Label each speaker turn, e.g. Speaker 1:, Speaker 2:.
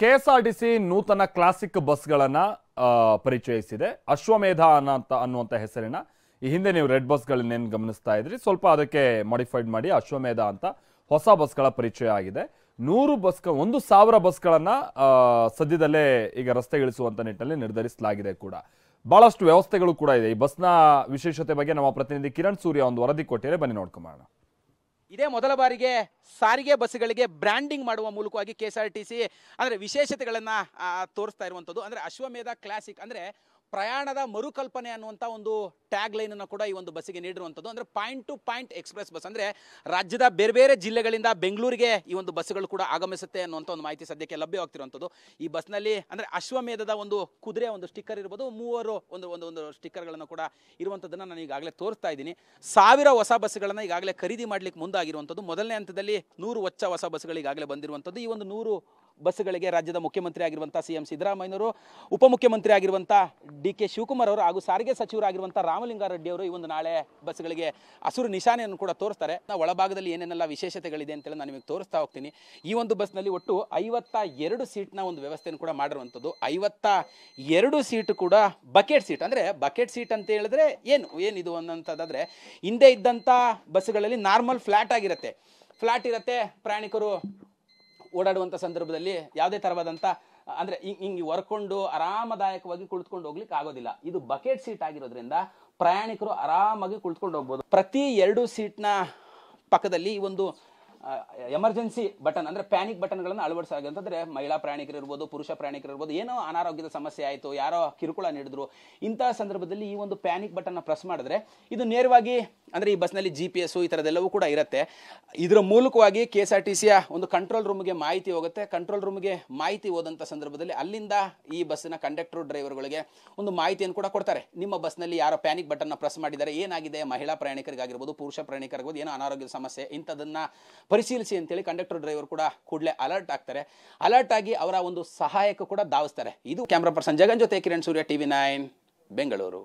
Speaker 1: KSRTC ನೂತನ classic ಬಸ್ಗಳನ್ನ ಪರಿಚಯಿಸಿದೆ. ಅಶ್ವಮೇಧ ಅನ್ನುವಂಥ ಹೆಸರಿನ ಈ ಹಿಂದೆ ನೀವು ರೆಡ್ ಬಸ್ಗಳನ್ನೇನು ಗಮನಿಸ್ತಾ ಇದ್ರಿ, ಸ್ವಲ್ಪ ಅದಕ್ಕೆ ಮಾಡಿಫೈಡ್ ಮಾಡಿ ಅಶ್ವಮೇಧ ಅಂತ ಹೊಸ ಬಸ್ಗಳ ಪರಿಚಯ ಆಗಿದೆ. 100 ಬಸ್ಗಳು 1000 ಬಸ್ಗಳನ್ನ ಸದ್ಯದಲ್ಲೇ ಈಗ ರಸ್ತೆಗಿಳಿಸುವಂತ ನಿಟ್ಟಿನಲ್ಲಿ ನಿರ್ಧರಿಸಲಾಗಿದೆ. ಕೂಡ ಬಹಳಷ್ಟು ವ್ಯವಸ್ಥೆಗಳು ಕೂಡ ಇದೆ. ಈ ಬಸ್ನ ವಿಶೇಷತೆ ಬಗ್ಗೆ ನಮ್ಮ ಪ್ರತಿನಿಧಿ ಕಿರಣ್ ಸೂರ್ಯ ಒಂದು ವರದಿ ಕೊಟ್ಟಿದ್ದಾರೆ, ಬನ್ನಿ ನೋಡ್ಕೊಂಬೋಣ.
Speaker 2: ಇದೇ ಮೊದಲ ಬಾರಿಗೆ ಸಾರಿಗೆ ಬಸ್ಗಳಿಗೆ ಬ್ರ್ಯಾಂಡಿಂಗ್ ಮಾಡುವ ಮೂಲಕವಾಗಿ ಕೆಎಸ್ಆರ್ಟಿಸಿ ಅಂದರೆ ವಿಶೇಷತೆಗಳನ್ನು ತೋರಿಸ್ತಾ ಇರುವಂಥದ್ದು. ಅಂದರೆ ಅಶ್ವಮೇಧ ಕ್ಲಾಸಿಕ್ ಅಂದರೆ ಪ್ರಯಾಣದ ಮರುಕಲ್ಪನೆ ಅನ್ನುವಂಥ ಒಂದು ಟ್ಯಾಗ್ ಲೈನನ್ನು ಕೂಡ ಈ ಒಂದು ಬಸ್ಸಿಗೆ ನೀಡಿರುವಂಥದ್ದು. ಅಂದರೆ point to point express bus, ಅಂದರೆ ರಾಜ್ಯದ ಬೇರೆ ಬೇರೆ ಜಿಲ್ಲೆಗಳಿಂದ ಬೆಂಗಳೂರಿಗೆ ಈ ಒಂದು ಬಸ್ಸುಗಳು ಕೂಡ ಆಗಮಿಸುತ್ತೆ ಅನ್ನುವಂಥ ಒಂದು ಮಾಹಿತಿ ಸದ್ಯಕ್ಕೆ ಲಭ್ಯವಾಗ್ತಿರುವಂಥದ್ದು. ಈ ಬಸ್ನಲ್ಲಿ ಅಂದರೆ ಅಶ್ವಮೇಧದ ಒಂದು ಕುದುರೆ ಒಂದು ಸ್ಟಿಕ್ಕರ್ ಇರ್ಬೋದು, 3 ಒಂದು ಸ್ಟಿಕ್ಕರ್ಗಳನ್ನು ಕೂಡ ಇರುವಂಥದ್ದನ್ನು ನಾನು ಈಗಾಗಲೇ ತೋರಿಸ್ತಾ ಇದ್ದೀನಿ. 1000 ಹೊಸ ಬಸ್ಸುಗಳನ್ನು ಈಗಾಗಲೇ ಖರೀದಿ ಮಾಡಲಿಕ್ಕೆ ಮುಂದಾಗಿರುವಂಥದ್ದು. ಮೊದಲನೇ ಹಂತದಲ್ಲಿ 100 ಹೊಸ ಬಸ್ಸುಗಳು ಈಗಾಗಲೇ ಬಂದಿರುವಂಥದ್ದು. ಈ ಒಂದು 100 ಬಸ್ಸುಗಳಿಗೆ ರಾಜ್ಯದ ಮುಖ್ಯಮಂತ್ರಿ ಆಗಿರುವಂಥ ಸಿಎಂ ಸಿದ್ದರಾಮಯ್ಯನವರು, ಉಪಮುಖ್ಯಮಂತ್ರಿ ಆಗಿರುವಂಥ ಡಿ.ಕೆ. ಶಿವಕುಮಾರ್ ಅವರು ಹಾಗೂ ಸಾರಿಗೆ ಸಚಿವರಾಗಿರುವಂಥ ರಾಮಲಿಂಗಾರೆಡ್ಡಿ ಅವರು ಈ ಒಂದು ನಾಳೆ ಬಸ್ಗಳಿಗೆ ಹಸಿರು ನಿಶಾನೆಯನ್ನು ಕೂಡ ತೋರಿಸ್ತಾರೆ. ಒಳಭಾಗದಲ್ಲಿ ಏನೇನೆಲ್ಲ ವಿಶೇಷತೆಗಳಿದೆ ಅಂತೇಳಿ ನಾನು ನಿಮಗೆ ತೋರಿಸ್ತಾ ಹೋಗ್ತೀನಿ. ಈ ಒಂದು ಬಸ್ನಲ್ಲಿ ಒಟ್ಟು 52 ಸೀಟ್ನ ಒಂದು ವ್ಯವಸ್ಥೆಯನ್ನು ಕೂಡ ಮಾಡಿರುವಂಥದ್ದು. 52 ಸೀಟು ಕೂಡ ಬಕೆಟ್ ಸೀಟ್. ಅಂದರೆ ಬಕೆಟ್ ಸೀಟ್ ಅಂತ ಹೇಳಿದ್ರೆ ಏನಿದು ಅನ್ನೋಂಥದ್ದಾದರೆ, ಹಿಂದೆ ಇದ್ದಂಥ ಬಸ್ಸುಗಳಲ್ಲಿ ನಾರ್ಮಲ್ ಫ್ಲ್ಯಾಟ್ ಆಗಿರುತ್ತೆ, ಫ್ಲ್ಯಾಟ್ ಇರುತ್ತೆ. ಪ್ರಯಾಣಿಕರು ಓಡಾಡುವಂಥ ಸಂದರ್ಭದಲ್ಲಿ ಯಾವುದೇ ಥರವಾದಂಥ ಅಂದರೆ ಹಿಂಗೆ ಹೊರ್ಕೊಂಡು ಆರಾಮದಾಯಕವಾಗಿ ಕುಳಿತುಕೊಂಡು ಹೋಗ್ಲಿಕ್ಕೆ ಆಗೋದಿಲ್ಲ. ಇದು ಬಕೆಟ್ ಸೀಟ್ ಆಗಿರೋದ್ರಿಂದ ಪ್ರಯಾಣಿಕರು ಆರಾಮಾಗಿ ಕುಳಿತುಕೊಂಡು ಹೋಗ್ಬೋದು. ಪ್ರತಿ 2 ಸೀಟ್ನ ಪಕ್ಕದಲ್ಲಿ ಈ ಒಂದು ಎಮರ್ಜೆನ್ಸಿ ಬಟನ್ ಅಂದರೆ ಪ್ಯಾನಿಕ್ ಬಟನ್ಗಳನ್ನು ಅಳವಡಿಸಲಾಗಿದೆ. ಅಂತಂದರೆ ಮಹಿಳಾ ಪ್ರಯಾಣಿಕರು ಇರ್ಬೋದು, ಪುರುಷ ಪ್ರಯಾಣಿಕರು ಇರ್ಬೋದು, ಏನೋ ಅನಾರೋಗ್ಯದ ಸಮಸ್ಯೆ ಆಯಿತು, ಯಾರೋ ಕಿರುಕುಳ ನೀಡಿದ್ರು, ಇಂತಹ ಸಂದರ್ಭದಲ್ಲಿ ಈ ಒಂದು ಪ್ಯಾನಿಕ್ ಬಟನ್ನ ಪ್ರೆಸ್ ಮಾಡಿದ್ರೆ ಇದು ನೇರವಾಗಿ ಅಂದರೆ ಈ ಬಸ್ನಲ್ಲಿ GPS ಈ ಥರದ್ದೆಲ್ಲವೂ ಕೂಡ ಇರುತ್ತೆ. ಇದರ ಮೂಲಕವಾಗಿ KSRTCಯ ಒಂದು ಕಂಟ್ರೋಲ್ ರೂಮ್ಗೆ ಮಾಹಿತಿ ಹೋಗುತ್ತೆ. ಕಂಟ್ರೋಲ್ ರೂಮ್ಗೆ ಮಾಹಿತಿ ಹೋದಂಥ ಸಂದರ್ಭದಲ್ಲಿ ಅಲ್ಲಿಂದ ಈ ಬಸ್ಸಿನ ಕಂಡಕ್ಟರ್ ಡ್ರೈವರ್ಗಳಿಗೆ ಒಂದು ಮಾಹಿತಿಯನ್ನು ಕೂಡ ಕೊಡ್ತಾರೆ. ನಿಮ್ಮ ಬಸ್ನಲ್ಲಿ ಯಾರೋ ಪ್ಯಾನಿಕ್ ಬಟನ್ನ ಪ್ರೆಸ್ ಮಾಡಿದ್ದಾರೆ, ಏನಾಗಿದೆ, ಮಹಿಳಾ ಪ್ರಯಾಣಿಕರಿಗಾಗಿರ್ಬೋದು, ಪುರುಷ ಪ್ರಯಾಣಿಕರಿರ್ಬೋದು, ಏನೋ ಅನಾರೋಗ್ಯದ ಸಮಸ್ಯೆ, ಇಂಥದನ್ನು ಪರಿಶೀಲಿಸಿ ಅಂತೇಳಿ ಕಂಡಕ್ಟರ್ ಡ್ರೈವರ್ ಕೂಡ ಕೂಡಲೇ ಅಲರ್ಟ್ ಆಗ್ತಾರೆ. ಅಲರ್ಟ್ ಆಗಿ ಅವರ ಒಂದು ಸಹಾಯಕ್ಕೆ ಕೂಡ ಧಾವಿಸ್ತಾರೆ. ಇದು ಕ್ಯಾಮ್ರಾ ಪರ್ಸನ್ ಜಗನ್ ಜೊತೆ ಕಿರಣ್ ಸೂರ್ಯ, TV9 ಬೆಂಗಳೂರು.